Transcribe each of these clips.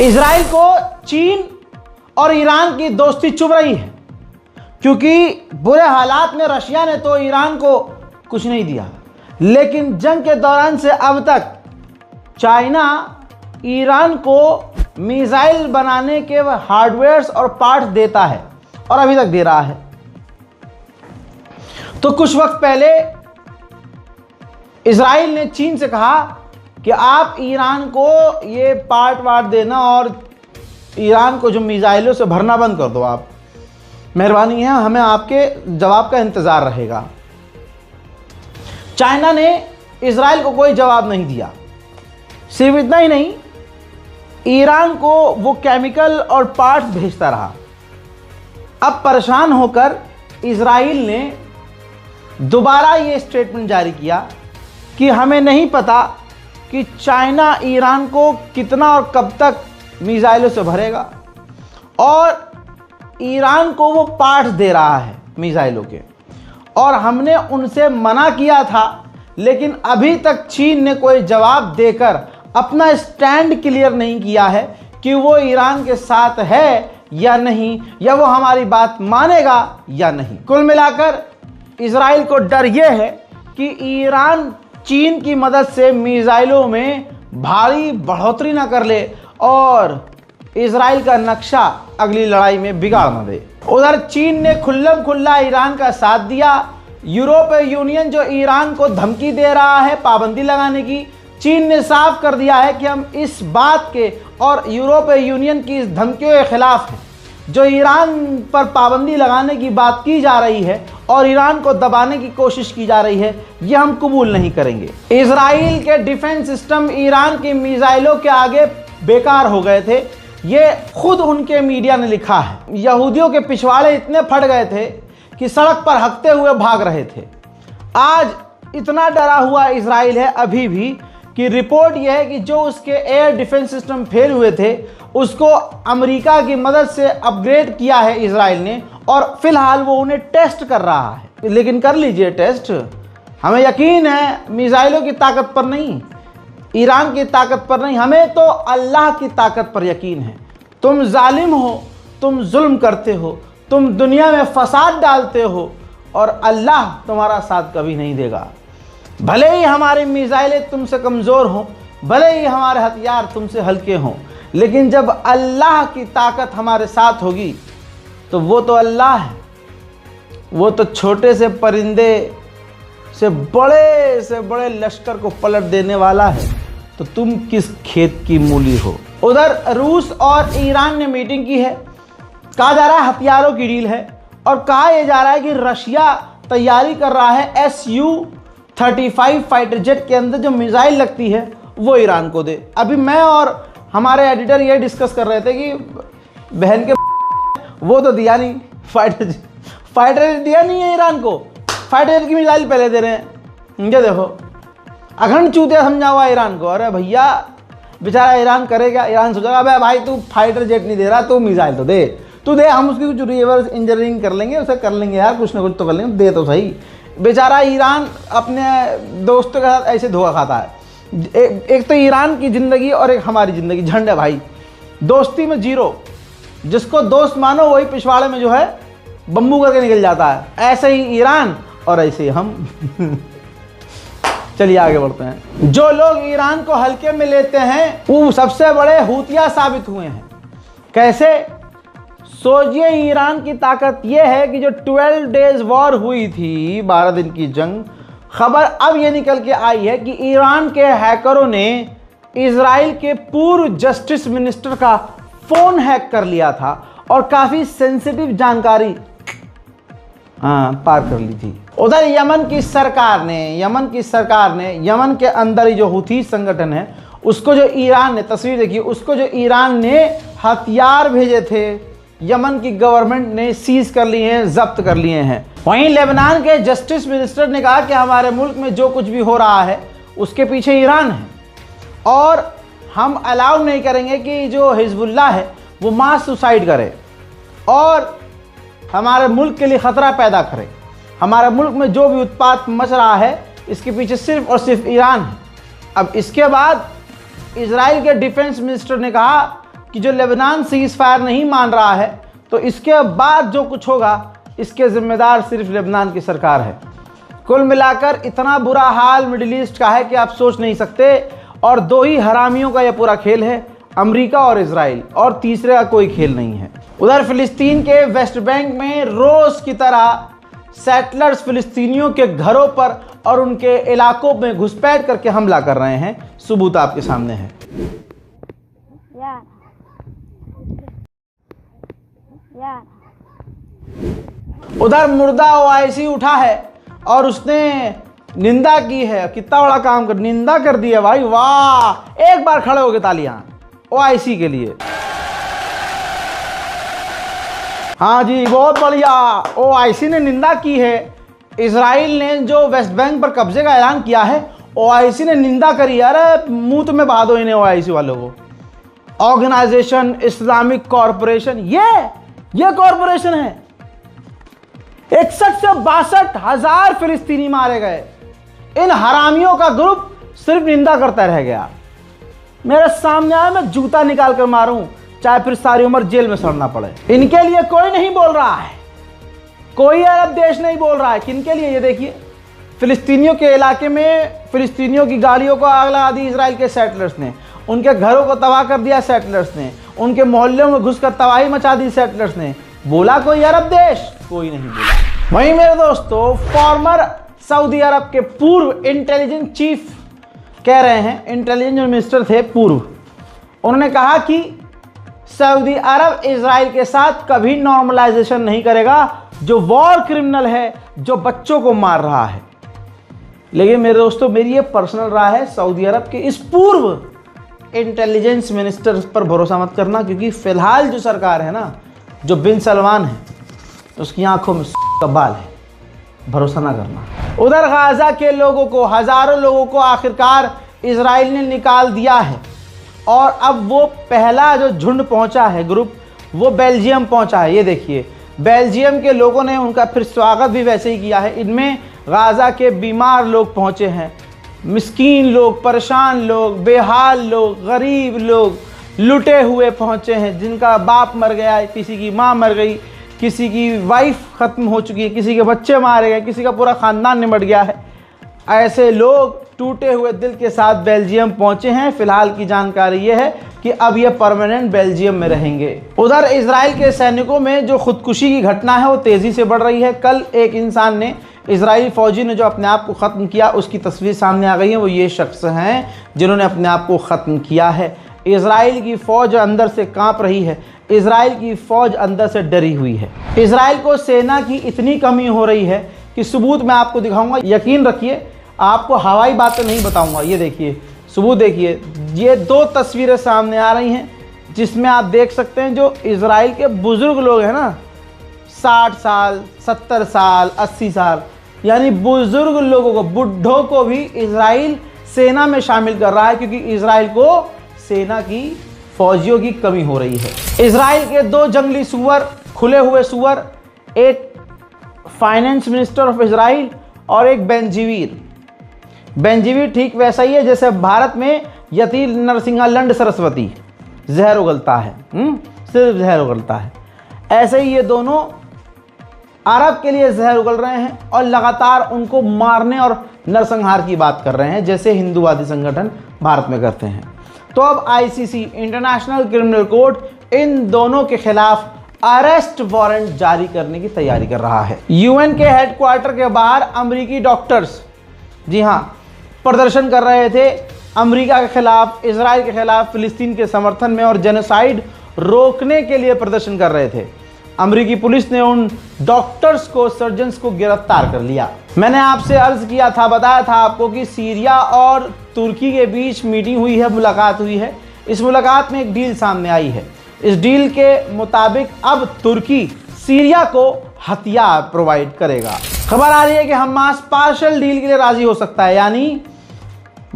Israel को चीन और ईरान की दोस्ती चुभ रही है, क्योंकि बुरे हालात में रशिया ने तो ईरान को कुछ नहीं दिया, लेकिन जंग के दौरान से अब तक चाइना ईरान को मिसाइल बनाने के हार्डवेयर्स और पार्ट्स देता है और अभी तक दे रहा है। तो कुछ वक्त पहले इजराइल ने चीन से कहा कि आप ईरान को ये पार्ट वार्ट देना और ईरान को जो मिसाइलों से भरना बंद कर दो, आप मेहरबानी है, हमें आपके जवाब का इंतज़ार रहेगा। चाइना ने इजराइल को कोई जवाब नहीं दिया। सिर्फ इतना ही नहीं, ईरान को वो केमिकल और पार्ट्स भेजता रहा। अब परेशान होकर इजराइल ने दोबारा ये स्टेटमेंट जारी किया कि हमें नहीं पता कि चाइना ईरान को कितना और कब तक मिसाइलों से भरेगा, और ईरान को वो पार्ट्स दे रहा है मिसाइलों के, और हमने उनसे मना किया था, लेकिन अभी तक चीन ने कोई जवाब देकर अपना स्टैंड क्लियर नहीं किया है कि वो ईरान के साथ है या नहीं, या वो हमारी बात मानेगा या नहीं। कुल मिलाकर इजराइल को डर यह है कि ईरान चीन की मदद से मिसाइलों में भारी बढ़ोतरी ना कर ले और इजराइल का नक्शा अगली लड़ाई में बिगाड़ न दे। उधर चीन ने खुल्लम खुल्ला ईरान का साथ दिया। यूरोपीय यूनियन जो ईरान को धमकी दे रहा है पाबंदी लगाने की, चीन ने साफ कर दिया है कि हम इस बात के और यूरोपीय यूनियन की इस धमकियों के खिलाफ हैं। जो ईरान पर पाबंदी लगाने की बात की जा रही है और ईरान को दबाने की कोशिश की जा रही है, यह हम कबूल नहीं करेंगे। इजराइल के डिफेंस सिस्टम ईरान की मिसाइलों के आगे बेकार हो गए थे, ये खुद उनके मीडिया ने लिखा है। यहूदियों के पिछवाड़े इतने फट गए थे कि सड़क पर हकते हुए भाग रहे थे। आज इतना डरा हुआ इजराइल है अभी भी कि रिपोर्ट यह है कि जो उसके एयर डिफेंस सिस्टम फेल हुए थे उसको अमेरिका की मदद से अपग्रेड किया है इजराइल ने, और फिलहाल वो उन्हें टेस्ट कर रहा है। लेकिन कर लीजिए टेस्ट, हमें यकीन है मिसाइलों की ताकत पर नहीं, ईरान की ताकत पर नहीं, हमें तो अल्लाह की ताकत पर यकीन है। तुम जालिम हो, तुम जुल्म करते हो, तुम दुनिया में फसाद डालते हो, और अल्लाह तुम्हारा साथ कभी नहीं देगा। भले ही हमारे मिसाइलें तुमसे कमज़ोर हों, भले ही हमारे हथियार तुमसे हल्के हों, लेकिन जब अल्लाह की ताकत हमारे साथ होगी तो वो तो अल्लाह है, वो तो छोटे से परिंदे से बड़े लश्कर को पलट देने वाला है। तो तुम किस खेत की मूली हो। उधर रूस और ईरान ने मीटिंग की है। कहा जा रहा है हथियारों की डील है, और कहा यह जा रहा है कि रशिया तैयारी कर रहा है Su-35 फाइटर जेट के अंदर जो मिसाइल लगती है वो ईरान को दे। अभी मैं और हमारे एडिटर ये डिस्कस कर रहे थे कि बहन के वो तो दिया नहीं, फाइटर जेट दिया नहीं है ईरान को, फाइटर जेट की मिसाइल पहले दे रहे हैं। ये देखो अखंड चूतिया समझा हुआ ईरान को। अरे भैया बेचारा ईरान करेगा, ईरान सोचेगा अबे भाई तू फाइटर जेट नहीं दे रहा, तू मिसाइल तो दे, तू दे, हम उसकी कुछ रिवर्स इंजीनियरिंग कर लेंगे, उसे कर लेंगे यार, कुछ ना कुछ तो कर लेंगे, दे तो सही। बेचारा ईरान अपने दोस्तों के साथ ऐसे धोखा खाता है। एक तो ईरान की ज़िंदगी और एक हमारी ज़िंदगी झंड है भाई, दोस्ती में जीरो। जिसको दोस्त मानो वही पिछवाड़े में जो है बम्बू करके निकल जाता है। ऐसे ही ईरान और ऐसे ही हम। चलिए आगे बढ़ते हैं। जो लोग ईरान को हल्के में लेते हैं वो सबसे बड़े हूतिया साबित हुए हैं। कैसे? सोचिए, ईरान की ताकत यह है कि जो 12 डेज वॉर हुई थी, 12 दिन की जंग, खबर अब यह निकल के आई है कि ईरान के हैकरों ने इजराइल के पूर्व जस्टिस मिनिस्टर का फोन हैक कर लिया था और काफी सेंसिटिव जानकारी पार कर ली थी। उधर यमन की सरकार ने यमन के अंदर ही जो हुथी संगठन है उसको जो ईरान ने, तस्वीर देखिए, उसको जो ईरान ने हथियार भेजे थे यमन की गवर्नमेंट ने सीज कर लिए हैं, जब्त कर लिए हैं। वहीं लेबनान के जस्टिस मिनिस्टर ने कहा कि हमारे मुल्क में जो कुछ भी हो रहा है उसके पीछे ईरान है, और हम अलाउ नहीं करेंगे कि जो हिजबुल्लाह है वो मास सुसाइड करे और हमारे मुल्क के लिए ख़तरा पैदा करे। हमारे मुल्क में जो भी उत्पात मच रहा है इसके पीछे सिर्फ और सिर्फ ईरान है। अब इसके बाद इजराइल के डिफेंस मिनिस्टर ने कहा कि जो लेबनान सीज फायर नहीं मान रहा है, तो इसके बाद जो कुछ होगा इसके जिम्मेदार सिर्फ लेबनान की सरकार है। कुल मिलाकर इतना बुरा हाल मिडिल ईस्ट का है कि आप सोच नहीं सकते। और दो ही हरामियों का यह पूरा खेल है, अमेरिका और इजराइल, और तीसरे का कोई खेल नहीं है। उधर फिलिस्तीन के वेस्ट बैंक में रोज की तरह सेटलर्स फिलिस्तीनियों के घरों पर और उनके इलाकों में घुसपैठ करके हमला कर रहे हैं। सबूत आपके सामने है। उधर मुर्दा ओआईसी उठा है और उसने निंदा की है। कितना बड़ा काम कर, निंदा कर दी है भाई, वाह। एक बार खड़े हो गए तालियां ओआईसी के लिए। हाँ जी, बहुत बढ़िया। ओआईसी ने निंदा की है। इजराइल ने जो वेस्ट बैंक पर कब्जे का ऐलान किया है, ओआईसी ने निंदा करी। अरे मुंह में बहा दो इन्हें, ओआईसी वालों को। ऑर्गेनाइजेशन इस्लामिक कॉरपोरेशन, ये कॉरपोरेशन है। 61 से 62 हजार फिलिस्तीनी मारे गए। इन हरामियों का ग्रुप सिर्फ निंदा करता रह गया। मेरे सामने आया, मैं जूता निकाल कर मारूं, चाहे फिर सारी उम्र जेल में सड़ना पड़े। इनके लिए कोई नहीं बोल रहा है, कोई अरब देश नहीं बोल रहा है। किनके लिए? ये देखिए, फिलिस्तीनियों के इलाके में फिलिस्तीनियों की गाड़ियों को आग लगा दी इजराइल के सेटलर्स ने, उनके घरों को तबाह कर दिया सेटलर्स ने, उनके मोहल्लों में घुसकर तबाही मचा दी सेटलर्स ने। बोला कोई अरब देश? कोई नहीं बोला। वहीं मेरे दोस्तों, फॉर्मर सऊदी अरब के पूर्व इंटेलिजेंस चीफ कह रहे हैं, इंटेलिजेंस मिनिस्टर थे पूर्व, उन्होंने कहा कि सऊदी अरब इजराइल के साथ कभी नॉर्मलाइजेशन नहीं करेगा, जो वॉर क्रिमिनल है, जो बच्चों को मार रहा है। लेकिन मेरे दोस्तों, मेरी ये पर्सनल राय है, सऊदी अरब के इस पूर्व इंटेलिजेंस मिनिस्टर पर भरोसा मत करना, क्योंकि फिलहाल जो सरकार है ना, जो बिन सलमान है, उसकी आंखों में का बाल है, भरोसा ना करना। उधर गाजा के लोगों को, हजारों लोगों को आखिरकार इजराइल ने निकाल दिया है, और अब वो पहला जो झुंड पहुंचा है, ग्रुप, वो बेल्जियम पहुंचा है। ये देखिए, बेल्जियम के लोगों ने उनका फिर स्वागत भी वैसे ही किया है। इनमें गाजा के बीमार लोग पहुंचे हैं, मिस्कीन लोग, परेशान लोग, बेहाल लोग, गरीब लोग, लुटे हुए पहुंचे हैं, जिनका बाप मर गया, किसी की माँ मर गई, किसी की वाइफ ख़त्म हो चुकी है, किसी के बच्चे मारे गए, किसी का पूरा ख़ानदान निमट गया है। ऐसे लोग टूटे हुए दिल के साथ बेल्जियम पहुंचे हैं। फिलहाल की जानकारी ये है कि अब ये परमानेंट बेल्जियम में रहेंगे। उधर इजराइल के सैनिकों में जो खुदकुशी की घटना है वो तेज़ी से बढ़ रही है। कल एक इंसान ने, इजरायली फ़ौजी ने जो अपने आप को ख़त्म किया, उसकी तस्वीर सामने आ गई है। वो ये शख्स हैं जिन्होंने अपने आप को ख़त्म किया है। इजराइल की फ़ौज अंदर से काँप रही है, इजराइल की फ़ौज अंदर से डरी हुई है। इजराइल को सेना की इतनी कमी हो रही है कि सबूत मैं आपको दिखाऊंगा। यकीन रखिए, आपको हवाई बातें नहीं बताऊंगा। ये देखिए, सबूत देखिए। ये दो तस्वीरें सामने आ रही हैं, जिसमें आप देख सकते हैं जो इजराइल के बुज़ुर्ग लोग हैं ना, 60 साल, 70 साल, 80 साल, यानी बुज़ुर्ग लोगों को, बुढ़ों को भी इजराइल सेना में शामिल कर रहा है, क्योंकि इजराइल को सेना की, फौजियों की कमी हो रही है। इजराइल के दो जंगली सुअर, खुले हुए सुअर, एक फाइनेंस मिनिस्टर ऑफ इजराइल और एक बेंजीवीर। बेंजीवीर ठीक वैसा ही है जैसे भारत में यति नरसिंहा लंड सरस्वती, जहर उगलता है, सिर्फ जहर उगलता है। ऐसे ही ये दोनों अरब के लिए जहर उगल रहे हैं और लगातार उनको मारने और नरसंहार की बात कर रहे हैं, जैसे हिंदूवादी संगठन भारत में करते हैं। तो अब आईसीसी, इंटरनेशनल क्रिमिनल कोर्ट, इन दोनों के खिलाफ अरेस्ट वारंट जारी करने की तैयारी कर रहा है। यूएन के हेडक्वार्टर के बाहर अमेरिकी डॉक्टर्स, जी हाँ, प्रदर्शन कर रहे थे अमेरिका के खिलाफ, इजराइल के खिलाफ, फिलिस्तीन के समर्थन में, और जेनोसाइड रोकने के लिए प्रदर्शन कर रहे थे। अमेरिकी पुलिस ने उन डॉक्टर्स को, सर्जन्स को गिरफ्तार कर लिया। मैंने आपसे अर्ज किया था, बताया था आपको कि सीरिया और तुर्की के बीच मीटिंग हुई है, मुलाकात हुई है। इस मुलाकात में एक डील सामने आई है। इस डील के मुताबिक अब तुर्की सीरिया को हथियार प्रोवाइड करेगा। खबर आ रही है कि हमास पार्शियल डील के लिए राजी हो सकता है, यानी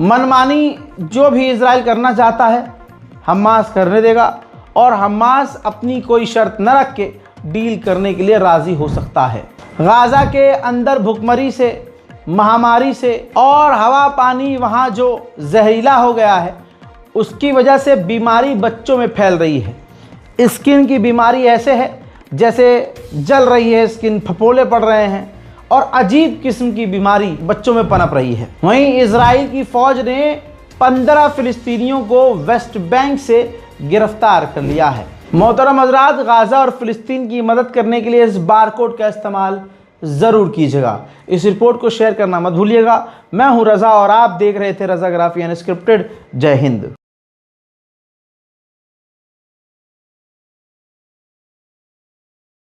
मनमानी जो भी इजराइल करना चाहता है हमास करने देगा, और हमास अपनी कोई शर्त न रख के डील करने के लिए राजी हो सकता है। गाजा के अंदर भुखमरी से, महामारी से और हवा पानी वहाँ जो जहरीला हो गया है, उसकी वजह से बीमारी बच्चों में फैल रही है। स्किन की बीमारी ऐसे है जैसे जल रही है स्किन, फफोले पड़ रहे हैं और अजीब किस्म की बीमारी बच्चों में पनप रही है। वहीं इजराइल की फौज ने 15 फिलिस्तीनियों को वेस्ट बैंक से गिरफ्तार कर लिया है। मोहतरम हज़रात, गाज़ा और फिलिस्तीन की मदद करने के लिए इस बारकोड का इस्तेमाल ज़रूर कीजिएगा। इस रिपोर्ट को शेयर करना मत भूलिएगा। मैं हूं रज़ा और आप देख रहे थे रज़ाग्राफी अनस्क्रिप्टेड। जय हिंद।